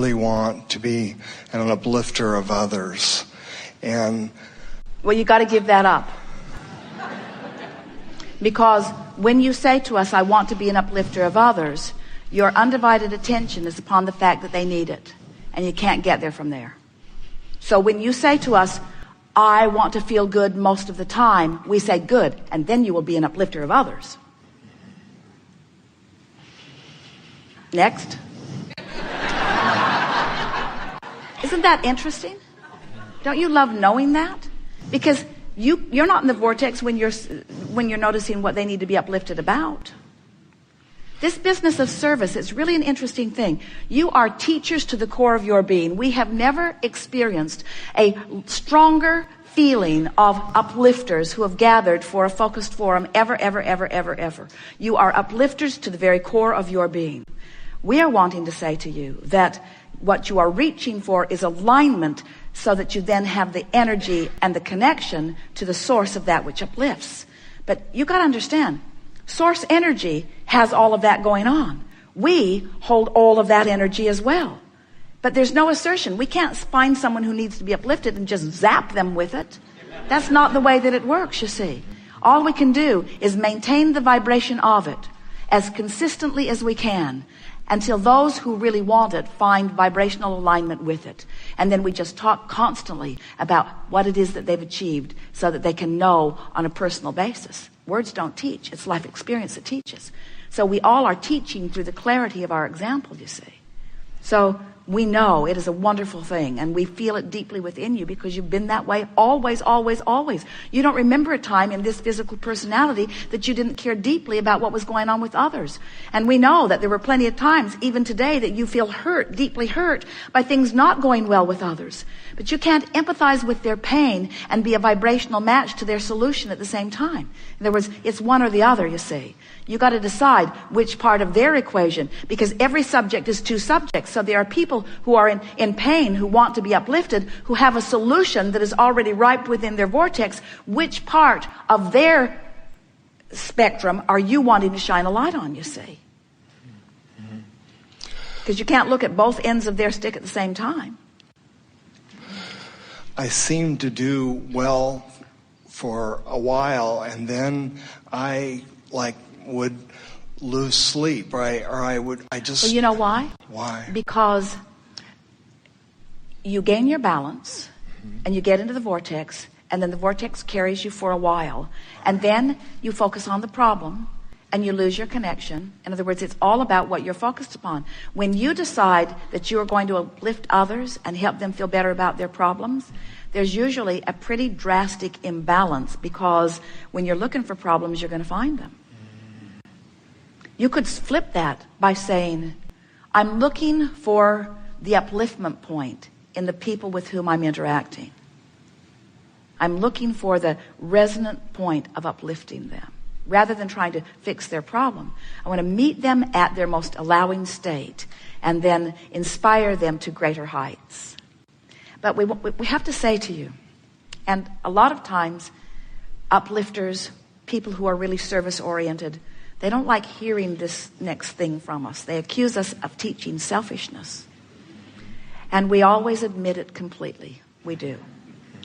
really want to be an uplifter of others. And well, you got to give that up. Because when you say to us, I want to be an uplifter of others, your undivided attention is upon the fact that they need it. And you can't get there from there. So when you say to us, I want to feel good most of the time, we say good, and then you will be an uplifter of others. Next. Isn't that interesting? Don't you love knowing that? Because you're not in the vortex when you're noticing what they need to be uplifted about. This business of service is really an interesting thing. You are teachers to the core of your being. We have never experienced a stronger feeling of uplifters who have gathered for a focused forum ever. You are uplifters to the very core of your being. We are wanting to say to you that what you are reaching for is alignment so that you then have the energy and the connection to the source of that which uplifts. But you got to understand, source energy has all of that going on. We hold all of that energy as well. But there's no assertion. We can't find someone who needs to be uplifted and just zap them with it. That's not the way that it works, you see. All we can do is maintain the vibration of it as consistently as we can until those who really want it find vibrational alignment with it. And then we just talk constantly about what it is that they've achieved so that they can know on a personal basis. Words don't teach. It's life experience that teaches. So we all are teaching through the clarity of our example, you see. So we know it is a wonderful thing, and we feel it deeply within you because you've been that way always. You don't remember a time in this physical personality that you didn't care deeply about what was going on with others. And we know that there were plenty of times, even today, that you feel hurt, deeply hurt by things not going well with others. But you can't empathize with their pain and be a vibrational match to their solution at the same time. In other words, it's one or the other, you see. You got to decide which part of their equation, because every subject is two subjects. So there are people who are in pain, who want to be uplifted, who have a solution that is already ripe within their vortex. Which part of their spectrum are you wanting to shine a light on, you see? Because you can't look at both ends of their stick at the same time. I seemed to do well for a while, and then I would lose sleep, right? Or I just... Well, you know why? Why? Because you gain your balance, and you get into the vortex, and then the vortex carries you for a while, and then you focus on the problem, and you lose your connection. In other words, it's all about what you're focused upon. When you decide that you are going to uplift others and help them feel better about their problems, there's usually a pretty drastic imbalance, because when you're looking for problems, you're going to find them. You could flip that by saying, I'm looking for the upliftment point in the people with whom I'm interacting. I'm looking for the resonant point of uplifting them. Rather than trying to fix their problem, I want to meet them at their most allowing state and then inspire them to greater heights. But we have to say to you, and a lot of times uplifters, people who are really service-oriented, they don't like hearing this next thing from us. They accuse us of teaching selfishness. And we always admit it completely. We do.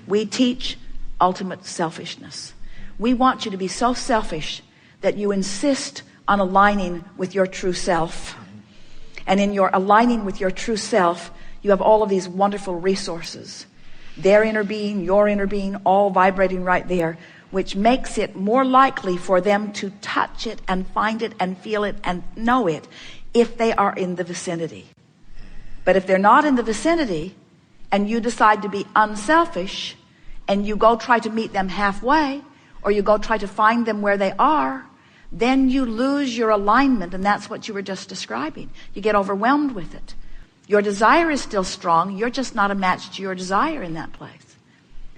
We teach ultimate selfishness. We want you to be so selfish that you insist on aligning with your true self. And in your aligning with your true self, you have all of these wonderful resources. Their inner being, your inner being, all vibrating right there, which makes it more likely for them to touch it and find it and feel it and know it if they are in the vicinity. But if they're not in the vicinity and you decide to be unselfish and you go try to meet them halfway, or you go try to find them where they are, then you lose your alignment, and that's what you were just describing. You get overwhelmed with it. Your desire is still strong. You're just not a match to your desire in that place.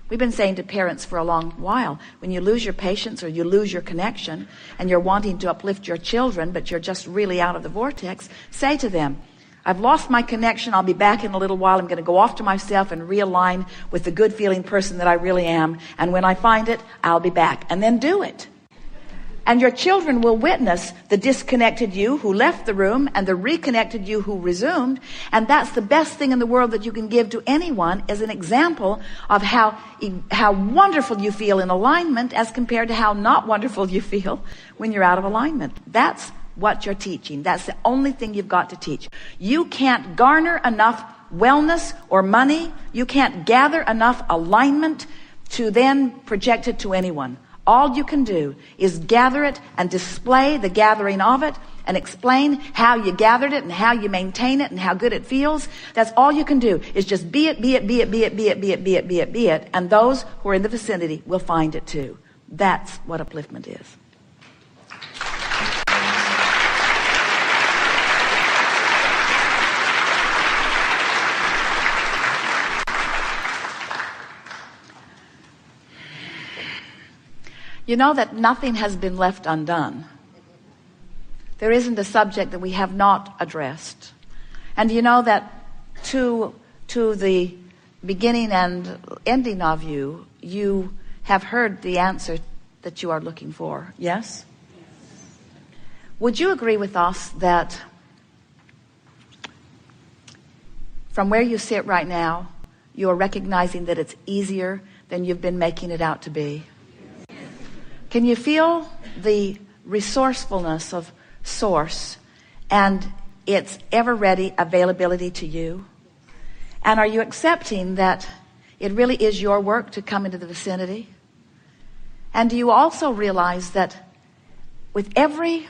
We've been saying to parents for a long while, when you lose your patience or you lose your connection and you're wanting to uplift your children, but you're just really out of the vortex, say to them, I've lost my connection. I'll be back in a little while. I'm going to go off to myself and realign with the good feeling person that I really am. And when I find it, I'll be back. And then do it. And your children will witness the disconnected you who left the room and the reconnected you who resumed. And that's the best thing in the world that you can give to anyone, as an example of how wonderful you feel in alignment as compared to how not wonderful you feel when you're out of alignment. That's what you're teaching. That's the only thing you've got to teach. You can't garner enough wellness or money. You can't gather enough alignment to then project it to anyone. All you can do is gather it and display the gathering of it and explain how you gathered it and how you maintain it and how good it feels. That's all you can do, is just be it, be it, be it, be it, be it, be it, be it, be it, be it. And those who are in the vicinity will find it too. That's what upliftment is. You know that nothing has been left undone. There isn't a subject that we have not addressed. And you know that to the beginning and ending of you, you have heard the answer that you are looking for. Yes? Would you agree with us that from where you sit right now, you are recognizing that it's easier than you've been making it out to be? Can you feel the resourcefulness of Source and its ever-ready availability to you? And are you accepting that it really is your work to come into the vicinity? And do you also realize that with every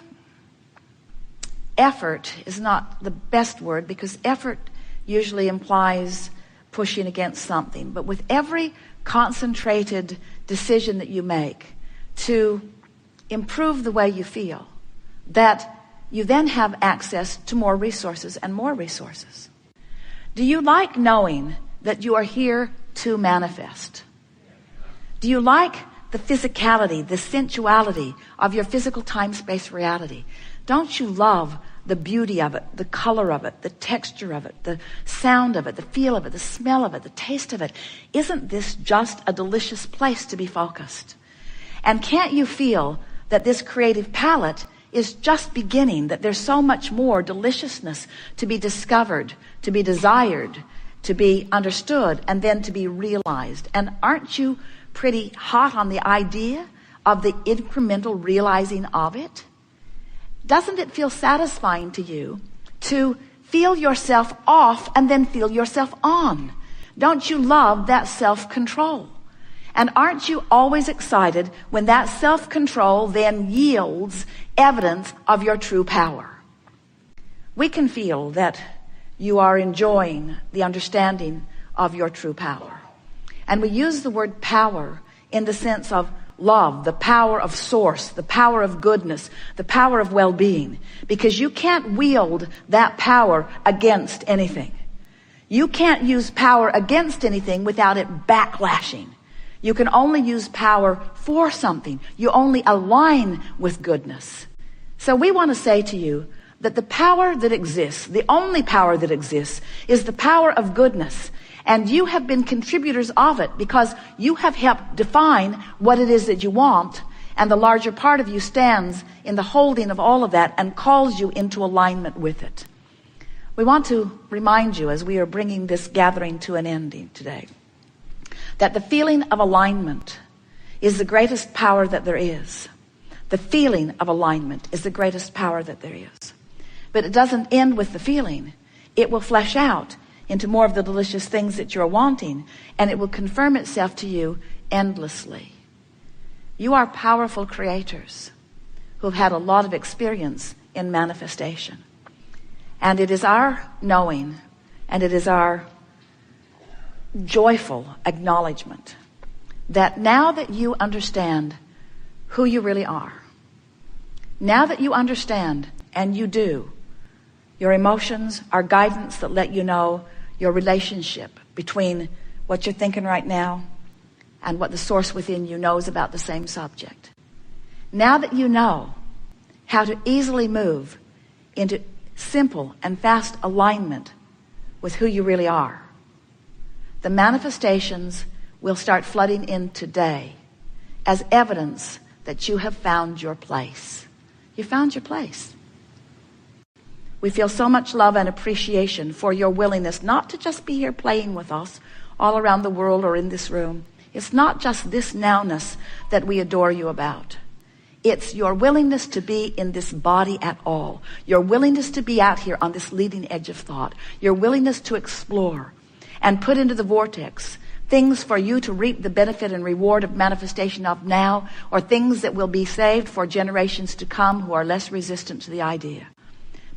effort is not the best word, because effort usually implies pushing against something, but with every concentrated decision that you make to improve the way you feel, that you then have access to more resources and more resources. Do you like knowing that you are here to manifest? Do you like the physicality, the sensuality of your physical time-space reality? Don't you love the beauty of it, the color of it, the texture of it, the sound of it, the feel of it, the smell of it, the taste of it? Isn't this just a delicious place to be focused? And can't you feel that this creative palette is just beginning, that there's so much more deliciousness to be discovered, to be desired, to be understood, and then to be realized? And aren't you pretty hot on the idea of the incremental realizing of it? Doesn't it feel satisfying to you to feel yourself off and then feel yourself on? Don't you love that self-control? And aren't you always excited when that self-control then yields evidence of your true power? We can feel that you are enjoying the understanding of your true power. And we use the word power in the sense of love, the power of Source, the power of goodness, the power of well-being, because you can't wield that power against anything. You can't use power against anything without it backlashing. You can only use power for something. You only align with goodness. So we want to say to you that the power that exists, the only power that exists, is the power of goodness. And you have been contributors of it because you have helped define what it is that you want. And the larger part of you stands in the holding of all of that and calls you into alignment with it. We want to remind you, as we are bringing this gathering to an ending today, that the feeling of alignment is the greatest power that there is. The feeling of alignment is the greatest power that there is. But it doesn't end with the feeling. It will flesh out into more of the delicious things that you're wanting, and it will confirm itself to you endlessly. You are powerful creators who have had a lot of experience in manifestation. And it is our knowing, and it is our joyful acknowledgement that now that you understand who you really are, now that you understand, and you do, your emotions are guidance that let you know your relationship between what you're thinking right now and what the Source within you knows about the same subject. Now that you know how to easily move into simple and fast alignment with who you really are, the manifestations will start flooding in today as evidence that you have found your place. You found your place. We feel so much love and appreciation for your willingness not to just be here playing with us all around the world or in this room. It's not just this nowness that we adore you about. It's your willingness to be in this body at all. Your willingness to be out here on this leading edge of thought. Your willingness to explore and put into the vortex things for you to reap the benefit and reward of manifestation of now, or things that will be saved for generations to come who are less resistant to the idea.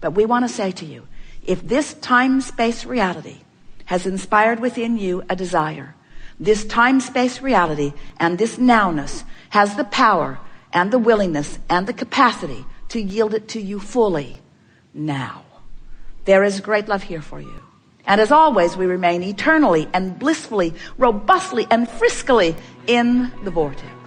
But we want to say to you, if this time-space reality has inspired within you a desire, this time-space reality and this nowness has the power and the willingness and the capacity to yield it to you fully now. There is great love here for you. And as always, we remain eternally and blissfully, robustly and friskily in the vortex.